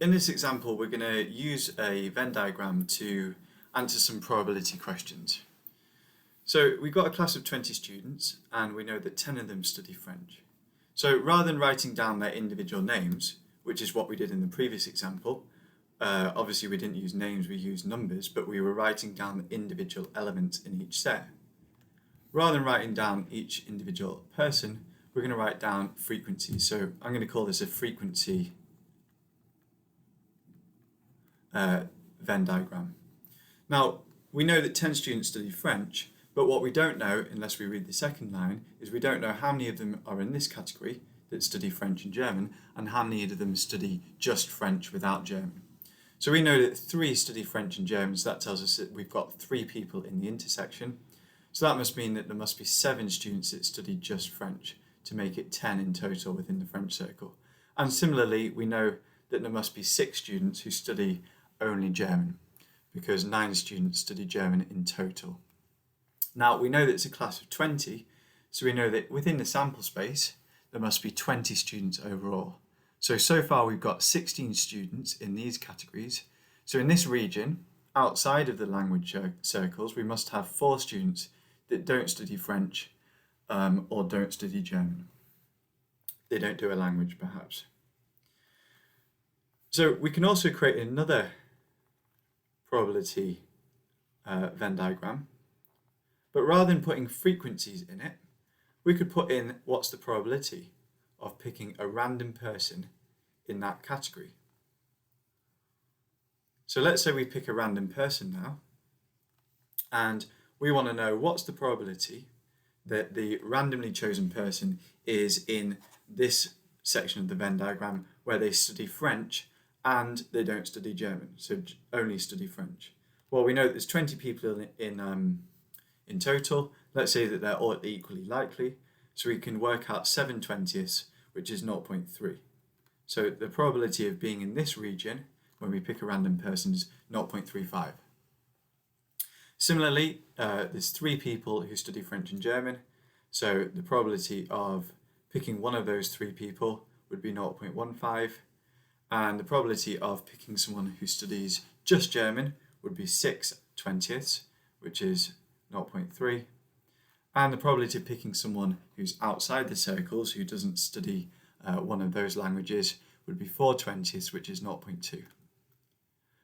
In this example, we're going to use a Venn diagram to answer some probability questions. So we've got a class of 20 students and we know that 10 of them study French. So rather than writing down their individual names, which is what we did in the previous example, obviously we didn't use names, we used numbers, but we were writing down the individual elements in each set. Rather than writing down each individual person, we're going to write down frequencies. So I'm going to call this a frequency Venn diagram. Now, we know that 10 students study French, but what we don't know, unless we read the second line, is we don't know how many of them are in this category that study French and German, and how many of them study just French without German. So we know that 3 study French and German, so that tells us that we've got 3 people in the intersection. So that must mean that there must be 7 students that study just French to make it 10 in total within the French circle. And similarly, we know that there must be 6 students who study only German, because 9 students study German in total. Now, we know that it's a class of 20, so we know that within the sample space, there must be 20 students overall. So far we've got 16 students in these categories. So in this region, outside of the language circles, we must have 4 students that don't study French or don't study German. They don't do a language, perhaps. So we can also create another probability Venn diagram, but rather than putting frequencies in it, we could put in what's the probability of picking a random person in that category. So let's say we pick a random person now, and we want to know what's the probability that the randomly chosen person is in this section of the Venn diagram where they study French and they don't study German, so only study French. Well, we know that there's 20 people in total. Let's say that they're all equally likely, so we can work out 7/20, which is 0.3. So the probability of being in this region when we pick a random person is 0.35. Similarly, there's 3 people who study French and German, so the probability of picking one of those 3 people would be 0.15, and the probability of picking someone who studies just German would be 6/20, which is 0.3, and the probability of picking someone who's outside the circles, who doesn't study one of those languages, would be 4/20, which is 0.2.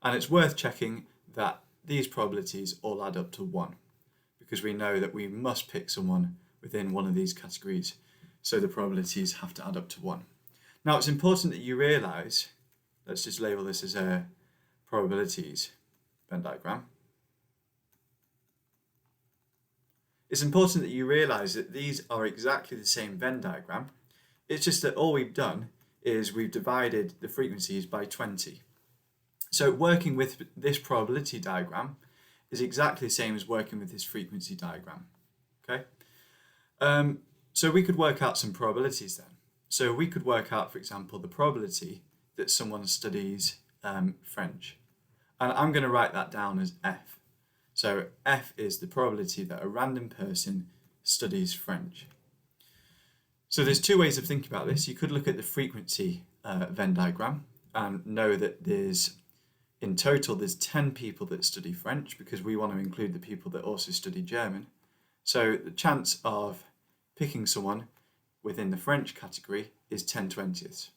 And it's worth checking that these probabilities all add up to 1, because we know that we must pick someone within one of these categories, so the probabilities have to add up to 1. Now, it's important that you realise, let's just label this as a probabilities Venn diagram. It's important that you realise that these are exactly the same Venn diagram. It's just that all we've done is we've divided the frequencies by 20. So working with this probability diagram is exactly the same as working with this frequency diagram. Okay? So we could work out some probabilities then. So we could work out, for example, the probability that someone studies French. And I'm going to write that down as F. So F is the probability that a random person studies French. So there's 2 ways of thinking about this. You could look at the frequency Venn diagram and know that in total there's 10 people that study French, because we want to include the people that also study German. So the chance of picking someone within the French category is 10/20.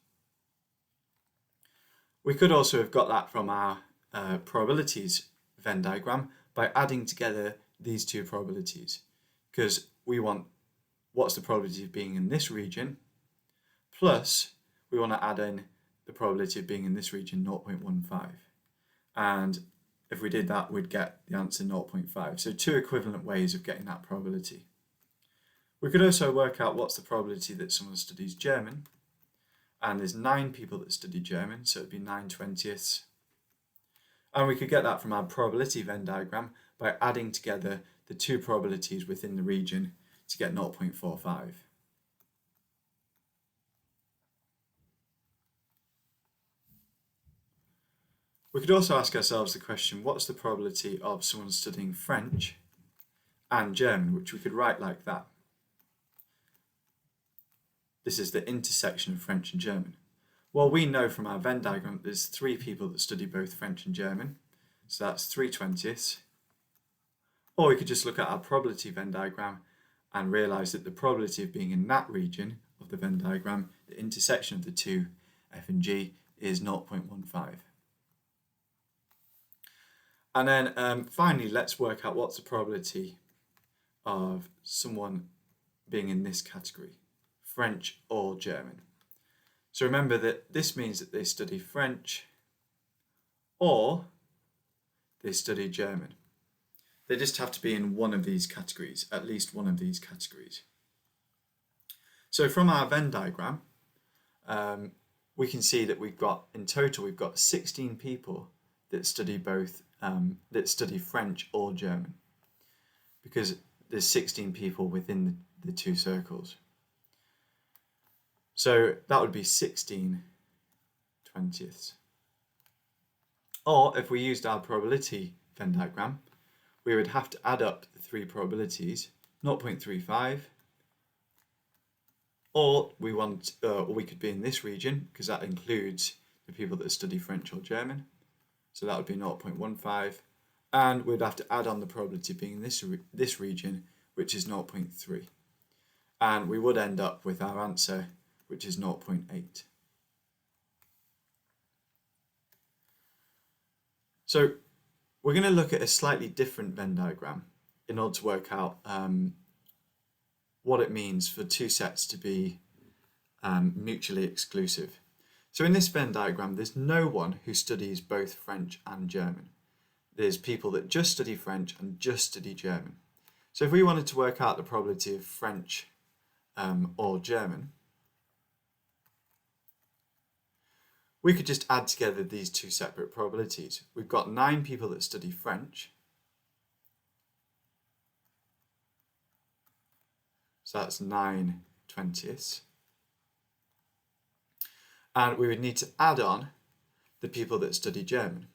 We could also have got that from our probabilities Venn diagram by adding together these 2 probabilities, because we want what's the probability of being in this region, plus we want to add in the probability of being in this region, 0.15. And if we did that, we'd get the answer 0.5. So 2 equivalent ways of getting that probability. We could also work out what's the probability that someone studies German, and there's 9 people that study German, so it'd be 9/20. And we could get that from our probability Venn diagram by adding together the 2 probabilities within the region to get 0.45. We could also ask ourselves the question, what's the probability of someone studying French and German, which we could write like that. This is the intersection of French and German. Well, we know from our Venn diagram that there's 3 people that study both French and German, so that's 3/20. Or we could just look at our probability Venn diagram and realise that the probability of being in that region of the Venn diagram, the intersection of the two, F and G, is 0.15. And then finally, let's work out what's the probability of someone being in this category, French or German. So remember that this means that they study French or they study German. They just have to be in one of these categories, at least one of these categories. So from our Venn diagram, we can see that in total we've got 16 people that study both, that study French or German, because there's 16 people within the two circles. So that would be 16/20. Or if we used our probability Venn diagram, we would have to add up the 3 probabilities, 0.35, or we could be in this region because that includes the people that study French or German. So that would be 0.15, and we'd have to add on the probability of being in this region, which is 0.3. And we would end up with our answer, which is 0.8. So we're going to look at a slightly different Venn diagram in order to work out what it means for two sets to be mutually exclusive. So in this Venn diagram, there's no one who studies both French and German. There's people that just study French and just study German. So if we wanted to work out the probability of French or German, we could just add together these two separate probabilities. We've got 9 people that study French. So that's 9/20. And we would need to add on the people that study German.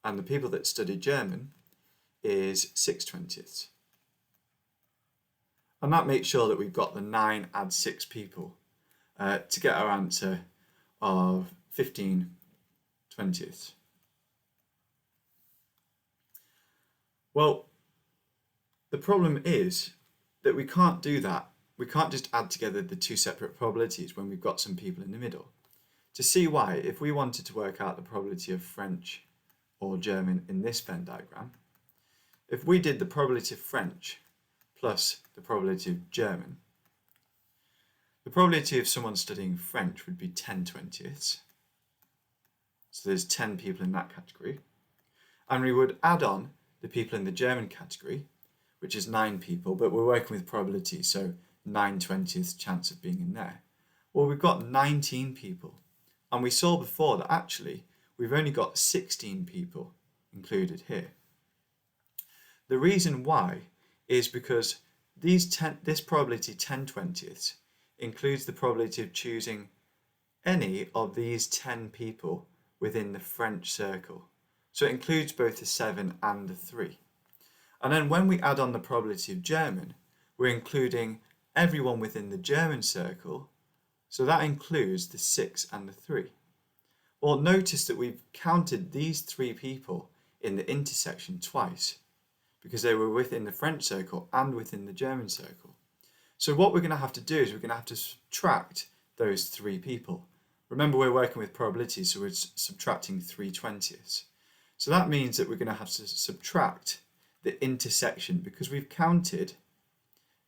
And the people that study German is 6/20. And that makes sure that we've got the 9 add 6 people to get our answer of 15/20. Well, the problem is that we can't do that. We can't just add together the 2 separate probabilities when we've got some people in the middle. To see why, if we wanted to work out the probability of French or German in this Venn diagram, if we did the probability of French plus the probability of German, the probability of someone studying French would be 10/20. So there's 10 people in that category. And we would add on the people in the German category, which is 9 people, but we're working with probability, so 9/20 chance of being in there. Well, we've got 19 people. And we saw before that actually we've only got 16 people included here. The reason why is because this probability 10/20 includes the probability of choosing any of these 10 people within the French circle. So it includes both the 7 and the 3. And then when we add on the probability of German, we're including everyone within the German circle, so that includes the 6 and the 3. Well, notice that we've counted these 3 people in the intersection twice, because they were within the French circle and within the German circle. So what we're going to have to do is we're going to have to subtract those 3 people. Remember, we're working with probabilities, so we're subtracting 3/20. So that means that we're going to have to subtract the intersection, because we've counted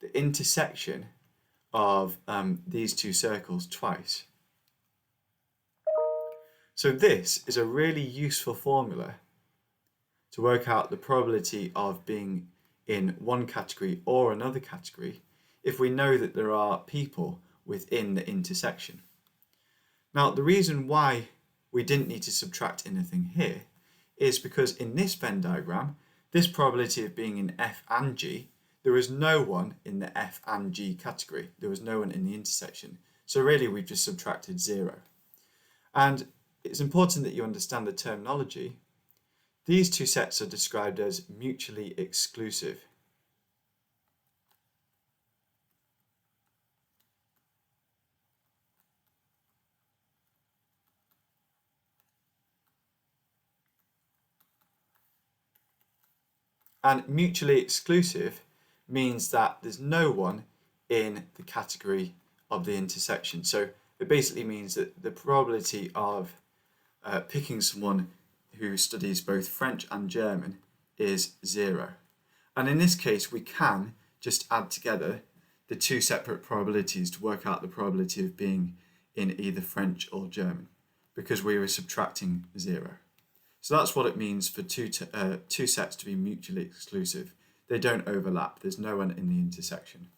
the intersection of these 2 circles twice. So this is a really useful formula to work out the probability of being in one category or another category if we know that there are people within the intersection. Now, the reason why we didn't need to subtract anything here is because in this Venn diagram, this probability of being in F and G, there was no one in the F and G category. There was no one in the intersection. So really, we've just subtracted 0. And it's important that you understand the terminology. These 2 sets are described as mutually exclusive. And mutually exclusive means that there's no one in the category of the intersection. So it basically means that the probability of picking someone who studies both French and German is 0. And in this case, we can just add together the two separate probabilities to work out the probability of being in either French or German, because we were subtracting 0. So that's what it means for two sets to be mutually exclusive. They don't overlap. There's no one in the intersection.